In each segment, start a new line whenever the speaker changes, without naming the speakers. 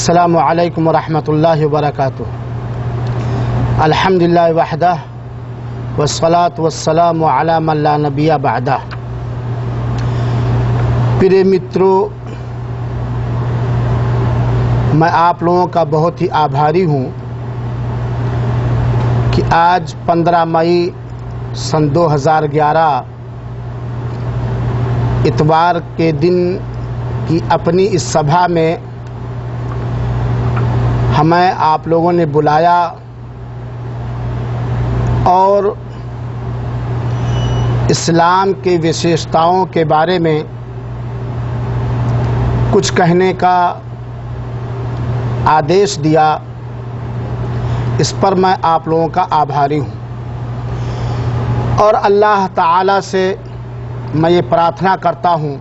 السلام علیکم ورحمۃ اللہ وبرکاتہ۔ الحمدللہ وحدہ والصلاة والسلام علی من لا نبی بعدہ۔ پیارے متروں، میں آپ لوگوں کا بہت ہی آبھاری ہوں کہ آج 15 مئی سن 2011 اتوار کے دن کی اپنی اس سبھا میں ہمیں آپ لوگوں نے بلایا اور اسلام کے وشیشتاؤں کے بارے میں کچھ کہنے کا آدیش دیا۔ اس پر میں آپ لوگوں کا آبھاری ہوں اور اللہ تعالی سے میں یہ پرارتھنا کرتا ہوں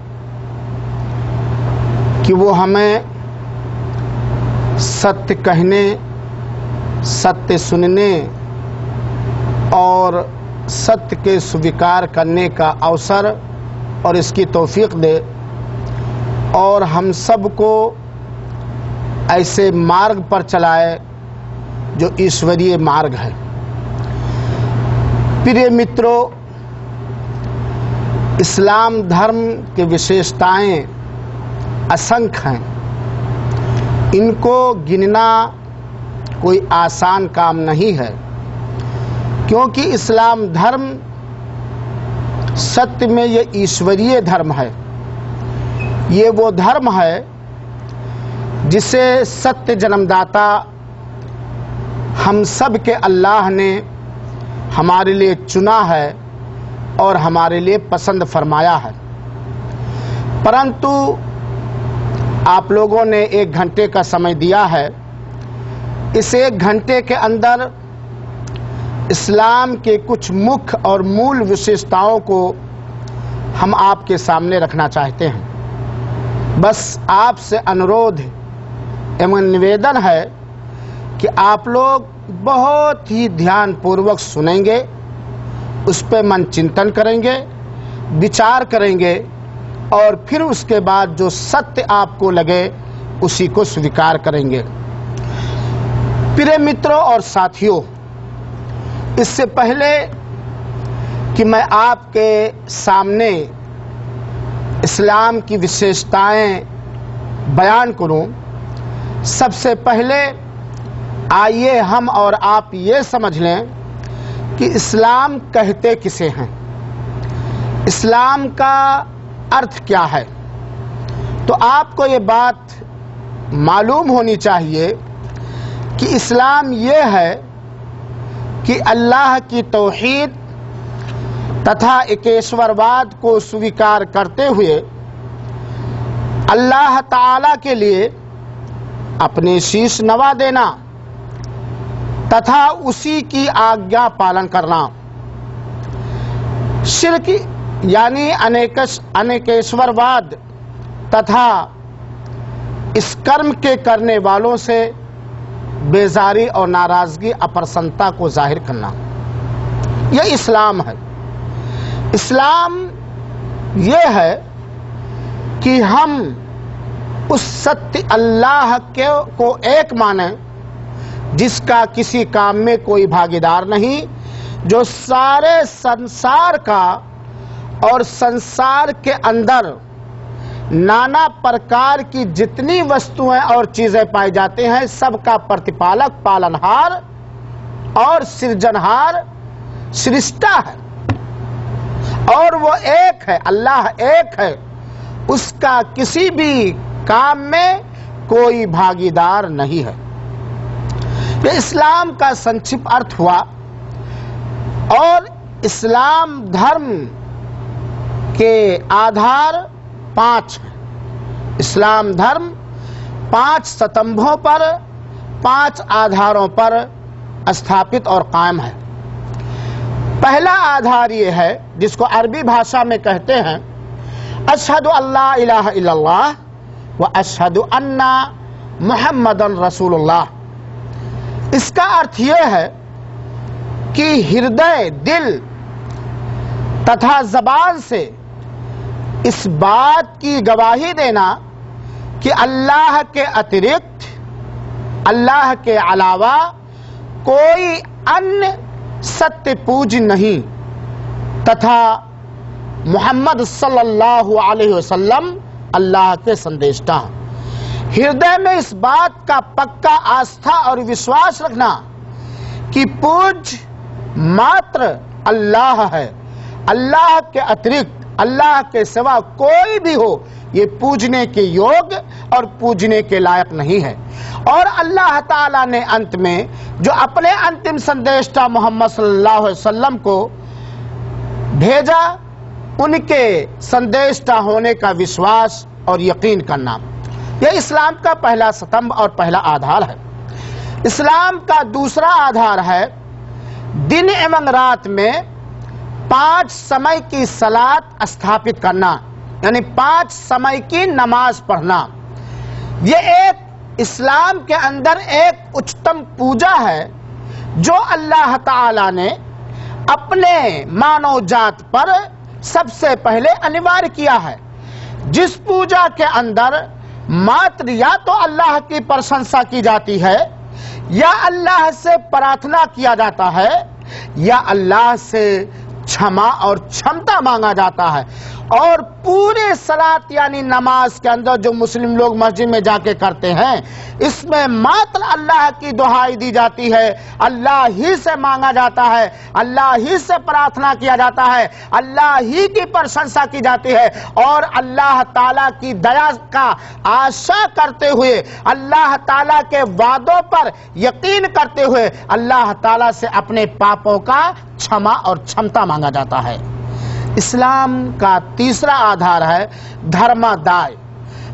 کہ وہ ہمیں ستیہ کہنے، ستیہ سننے اور ستیہ کے سویکار کرنے کا اوسر اور اس کی توفیق دے، اور ہم سب کو ایسے مارگ پر چلائے جو ایشوریہ مارگ ہے۔ پیارے متروں، اسلام دھرم کے وشیشتائیں اسنکھ ہیں۔ ان کو گننا کوئی آسان کام نہیں ہے، کیونکہ اسلام دھرم ستیہ میں یہ ایشوریہ دھرم ہے۔ یہ وہ دھرم ہے جسے ستیہ جنم داتا ہم سب کے اللہ نے ہمارے لیے چنا ہے اور ہمارے لیے پسند فرمایا ہے۔ پرنتو آپ لوگوں نے 1 گھنٹے کا سمے دیا ہے۔ اس 1 گھنٹے کے اندر اسلام کے کچھ مکھ اور مول وشیشتاؤں کو ہم آپ کے سامنے رکھنا چاہتے ہیں۔ بس آپ سے انورودھ ایوं نویدن ہے کہ آپ لوگ بہت ہی دھیان پوروک سنیں گے، اس پہ من چنتن کریں گے، وچار کریں گے، اور پھر اس کے بعد جو ستیہ آپ کو لگے اسی کو سویکار کریں گے۔ پیارے متروں اور ساتھیوں، اس سے پہلے کہ میں آپ کے سامنے اسلام کی وشیشتائیں بیان کروں، سب سے پہلے آئیے ہم اور آپ یہ سمجھ لیں کہ اسلام کہتے کسے ہیں، اسلام کا ارتھ کیا ہے۔ تو آپ کو یہ بات معلوم ہونی چاہیے کہ اسلام یہ ہے کہ اللہ کی توحید تتھا ایکیشورواد کو سویکار کرتے ہوئے اللہ تعالی کے لیے اپنے شیش نوا دینا تتھا اسی کی آگیا پالن کرنا۔ شرک یعنی انیکیشورواد تتھا اس کرم کے کرنے والوں سے بیزاری اور ناراضگی اپرسنتا کو ظاہر کرنا، یہ اسلام ہے۔ اسلام یہ ہے کہ ہم اس ستیہ اللہ کو ایک مانیں جس کا کسی کام میں کوئی بھاگیدار نہیں، جو سارے سنسار کا اور سنسار کے اندر نانا پرکار کی جتنی وستویں اور چیزیں پائی جاتے ہیں سب کا پرتپالک، پالنہار اور سرجنہار سرشٹا ہے، اور وہ ایک ہے، اللہ ایک ہے، اس کا کسی بھی کام میں کوئی بھاگیدار نہیں ہے۔ یہ اسلام کا سنکشپت ارتھ ہوا، اور اسلام دھرم کے آدھار 5 ہیں۔ اسلام دھرم 5 ستمبھوں پر، 5 آدھاروں پر استھاپت اور قائم ہے۔ پہلا آدھار یہ ہے جس کو عربی بھاشا میں کہتے ہیں اشہد ان لا الہ الا اللہ و اشہد ان محمد رسول اللہ۔ اس کا ارتھ یہ ہے کہ ہردے، دل تتھا زبان سے اس بات کی گواہی دینا کہ اللہ کے اترکت اللہ کے علاوہ کوئی अन्य सत्य पूज नहीं तथा मोहम्मद सल्लल्लाहु अलैहि वसल्लम अल्लाह के संदेष्टा। हृदय में इस बात का पक्का आस्था और विश्वास रखना कि पूज मात्र अल्लाह है, अल्लाह के अतिरिक्त अल्लाह के सिवा कोई भी हो ये पूजने के योग्य और पूजने के लायक नहीं है। और अल्लाह ताला ने अंत में जो अपने अंतिम संदेष्टा मोहम्मद सल्लल्लाहु अलैहि वसल्लम को भेजा, उनके संदेष्टा होने का विश्वास और यकीन करना, यह इस्लाम का पहला स्तंभ और पहला आधार है। इस्लाम का दूसरा आधार है दिन एवं रात में 5 समय की सलात स्थापित करना, यानी 5 समय की नमाज पढ़ना। यह एक इस्लाम के अंदर एक उच्चतम पूजा है जो अल्लाह ताला ने अपने मानव जात पर सबसे पहले अनिवार्य किया है, जिस पूजा के अंदर मात्र या तो अल्लाह की प्रशंसा की जाती है, या अल्लाह से प्रार्थना किया जाता है, या अल्लाह से क्षमा और क्षमता मांगा जाता है। और पूरे सलात यानी नमाज के अंदर जो मुस्लिम लोग मस्जिद में जाके करते हैं, इसमें मात्र अल्लाह की दुहाई दी जाती है, अल्लाह ही से मांगा जाता है, अल्लाह ही से प्रार्थना किया जाता है, अल्लाह ही की प्रशंसा की जाती है, और अल्लाह ताला की दया का आशा करते हुए, अल्लाह ताला के वादों पर यकीन करते हुए अल्लाह ताला से अपने पापों का क्षमा और क्षमता मांगा जाता है। इस्लाम का तीसरा आधार है धर्मादाय,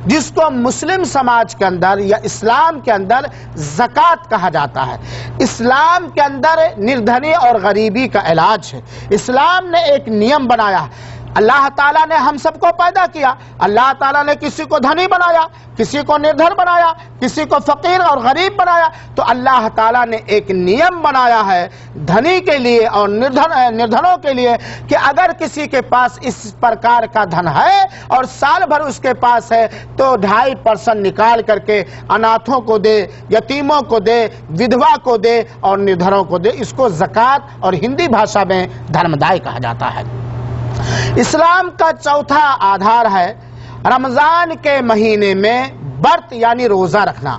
जिसको मुस्लिम समाज के अंदर या इस्लाम के अंदर ज़कात कहा जाता है। इस्लाम के अंदर निर्धनी और गरीबी का इलाज है। इस्लाम ने एक नियम बनाया है। अल्लाह ताला ने हम सबको पैदा किया, अल्लाह ताला ने किसी को धनी बनाया, किसी को निर्धन बनाया, किसी को फकीर और गरीब बनाया। तो अल्लाह ताला ने एक नियम बनाया है धनी के लिए और निर्धनों के लिए कि अगर किसी के पास इस प्रकार का धन है और साल भर उसके पास है तो 2.5% निकाल करके अनाथों को दे, यतीमों को दे, विधवा को दे और निर्धनों को दे। इसको ज़कात और हिंदी भाषा में धर्मदाय कहा जाता है। इस्लाम का चौथा आधार है रमजान के महीने में व्रत यानी रोजा रखना।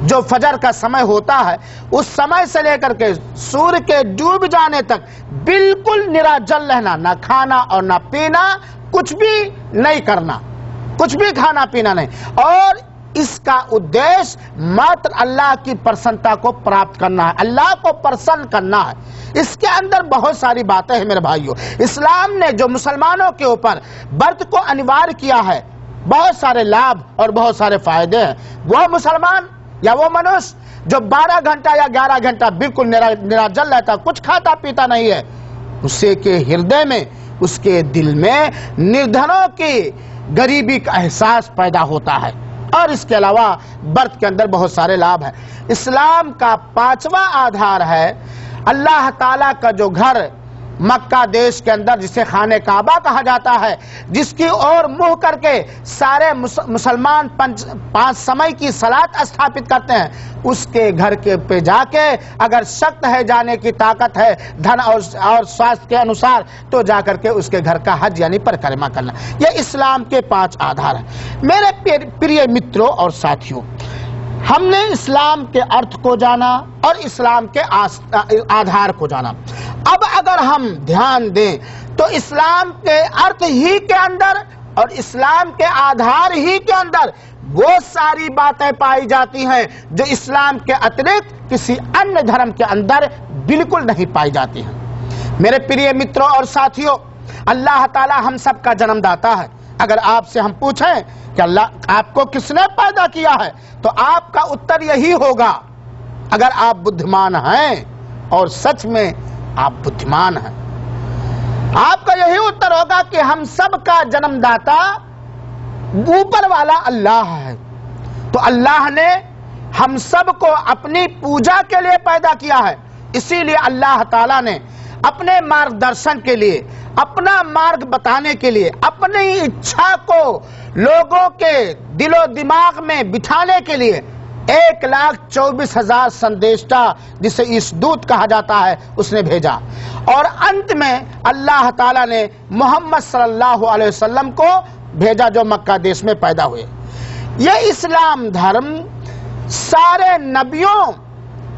जो फजर का समय होता है उस समय से लेकर के सूर्य के डूब जाने तक बिल्कुल निराजल रहना, ना खाना और ना पीना, कुछ भी नहीं करना, कुछ भी खाना पीना नहीं। और इसका उद्देश्य मात्र अल्लाह की प्रसन्नता को प्राप्त करना है, अल्लाह को प्रसन्न करना है। इसके अंदर बहुत सारी बातें हैं मेरे भाइयों। इस्लाम ने जो मुसलमानों के ऊपर व्रत को अनिवार्य किया है, बहुत सारे लाभ और बहुत सारे फायदे हैं। वह मुसलमान या वो मनुष्य जो 12 घंटा या 11 घंटा बिल्कुल निराजल रहता, कुछ खाता पीता नहीं है, उससे के हृदय में, उसके दिल में निर्धनों की गरीबी का एहसास पैदा होता है। और इसके अलावा व्रत के अंदर बहुत सारे लाभ हैं। इस्लाम का 5वां आधार है अल्लाह ताला का जो घर मक्का देश के अंदर जिसे खाने काबा कहा जाता है, जिसकी ओर मुंह करके सारे मुसलमान 5 समय की सलात स्थापित करते हैं, उसके घर के पे जाके अगर शक्त है, जाने की ताकत है, धन और स्वास्थ्य के अनुसार, तो जाकर के उसके घर का हज यानी परिक्रमा करना। यह इस्लाम के 5 आधार हैं। मेरे प्रिय मित्रों और साथियों, हमने इस्लाम के अर्थ को जाना और इस्लाम के आधार को जाना। अब अगर हम ध्यान दें तो इस्लाम के अर्थ ही के अंदर और इस्लाम के आधार ही के अंदर वो सारी बातें पाई जाती हैं जो इस्लाम के अतिरिक्त किसी अन्य धर्म के अंदर बिल्कुल नहीं पाई जाती हैं। मेरे प्रिय मित्रों और साथियों, अल्लाह ताला हम सब का जन्मदाता है। अगर आपसे हम पूछें कि अल्लाह आपको किसने पैदा किया है, तो आपका उत्तर यही होगा, अगर आप बुद्धिमान हैं और सच में आप बुद्धिमान हैं, आपका यही उत्तर होगा कि हम सब का जन्मदाता ऊपर वाला अल्लाह है। तो अल्लाह ने हम सब को अपनी पूजा के लिए पैदा किया है। इसीलिए अल्लाह ताला ने अपने मार्गदर्शन के लिए, अपना मार्ग बताने के लिए, अपनी इच्छा को लोगों के दिलो दिमाग में बिठाने के लिए 1,24,000 संदेशा जिसे इस दूत कहा जाता है उसने भेजा, और अंत में अल्लाह ताला ने मोहम्मद सल्लल्लाहु अलैहि वसल्लम को भेजा जो मक्का देश में पैदा हुए। ये इस्लाम धर्म सारे नबियों,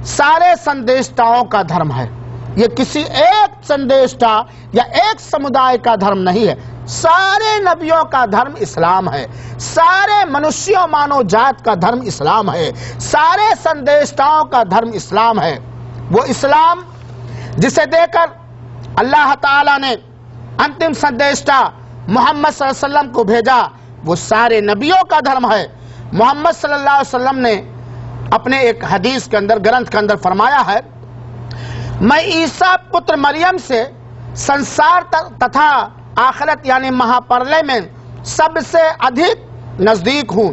सारे संदेशताओं का धर्म है। ये किसी एक संदेशता या एक समुदाय का धर्म नहीं है, सारे नबियों का धर्म इस्लाम है, सारे मनुष्यों मानव जात का धर्म इस्लाम है, सारे संदेशताओं का धर्म इस्लाम है। वो इस्लाम जिसे देकर अल्लाह ताला ने अंतिम संदेशता मोहम्मद सल्लल्लाहु अलैहि वसल्लम को भेजा, वो सारे नबियों का धर्म है। मोहम्मद सल्लल्लाहु अलैहि वसल्लम ने अपने एक हदीस के अंदर, ग्रंथ के अंदर फरमाया है, मैं ईसा पुत्र मरियम से संसार तथा आखिरत यानी महाप्रलय में सबसे अधिक नजदीक हूं,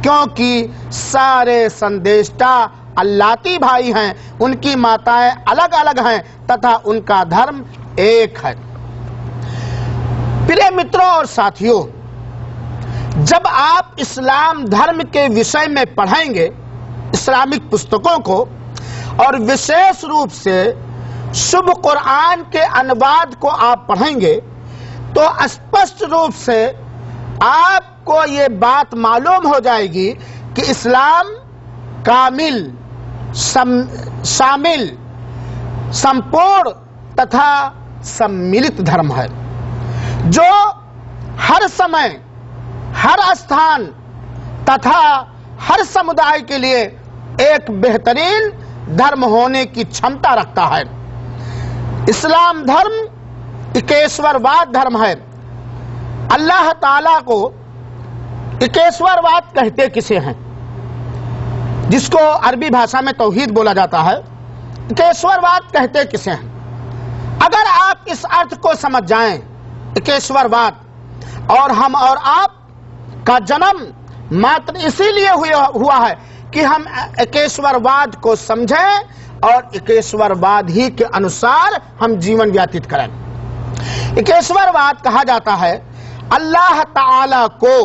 क्योंकि सारे संदेशता अल्लाती भाई हैं, उनकी माताएं अलग अलग हैं तथा उनका धर्म एक है। प्रिय मित्रों और साथियों, जब आप इस्लाम धर्म के विषय में पढ़ेंगे इस्लामिक पुस्तकों को, और विशेष रूप से शुभ कुरान के अनुवाद को आप पढ़ेंगे, तो स्पष्ट रूप से आपको ये बात मालूम हो जाएगी कि इस्लाम कामिल, शामिल, संपूर्ण तथा सम्मिलित धर्म है, जो हर समय, हर स्थान तथा हर समुदाय के लिए एक बेहतरीन धर्म होने की क्षमता रखता है। इस्लाम धर्म एकेश्वरवाद धर्म है। अल्लाह ताला को एकेश्वरवाद कहते किसे हैं? जिसको अरबी भाषा में तौहीद बोला जाता है, एकेश्वरवाद कहते किसे हैं? अगर आप इस अर्थ को समझ जाएं, एकेश्वरवाद, और हम और आप का जन्म मात्र इसीलिए हुआ है कि हम एकेश्वरवाद को समझें और एकेश्वरवाद ही के अनुसार हम जीवन व्यतीत करें। एकेश्वरवाद कहा जाता है अल्लाह ताला को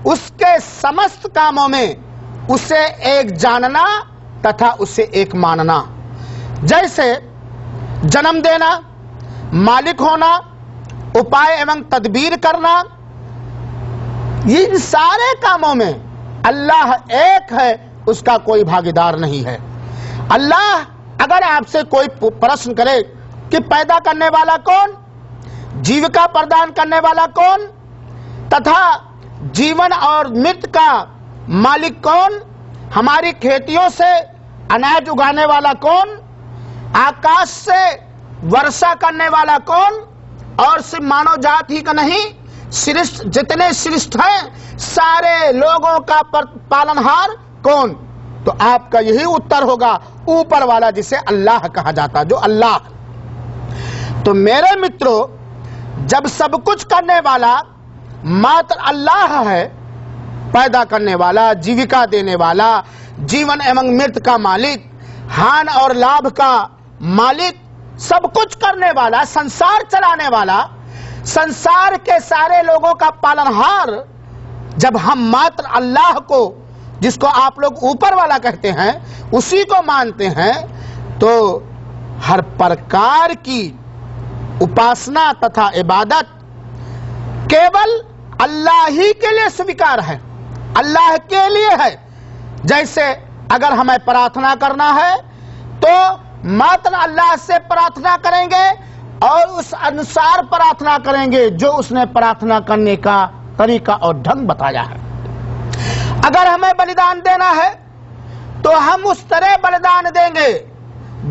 उसके समस्त कामों में उसे एक जानना तथा उसे एक मानना। जैसे जन्म देना, मालिक होना, उपाय एवं तदबीर करना, इन सारे कामों में अल्लाह एक है, उसका कोई भागीदार नहीं है। अल्लाह अगर आपसे कोई प्रश्न करे कि पैदा करने वाला कौन, जीविका प्रदान करने वाला कौन, तथा जीवन और मृत्यु का मालिक कौन, हमारी खेतियों से अनाज उगाने वाला कौन, आकाश से वर्षा करने वाला कौन, और सिर्फ मानव जात ही का नहीं, सृष्ट जितने सृष्ट हैं सारे लोगों का पालनहार कौन? तो आपका यही उत्तर होगा, ऊपर वाला जिसे अल्लाह कहा जाता, जो अल्लाह। तो मेरे मित्रों, जब सब कुछ करने वाला मात्र अल्लाह है, पैदा करने वाला, जीविका देने वाला, जीवन एवं मृत्यु का मालिक, हानि और लाभ का मालिक, सब कुछ करने वाला, संसार चलाने वाला, संसार के सारे लोगों का पालनहार, जब हम मात्र अल्लाह को, जिसको आप लोग ऊपर वाला कहते हैं, उसी को मानते हैं, तो हर प्रकार की उपासना तथा इबादत केवल अल्लाह ही के लिए स्वीकार है, अल्लाह के लिए है। जैसे अगर हमें प्रार्थना करना है तो मात्र अल्लाह से प्रार्थना करेंगे और उस अनुसार प्रार्थना करेंगे जो उसने प्रार्थना करने का तरीका और ढंग बताया है। अगर हमें बलिदान देना है तो हम उस तरह बलिदान देंगे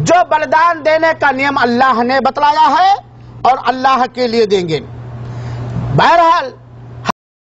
जो बलिदान देने का नियम अल्लाह ने बतलाया है और अल्लाह के लिए देंगे। बहरहाल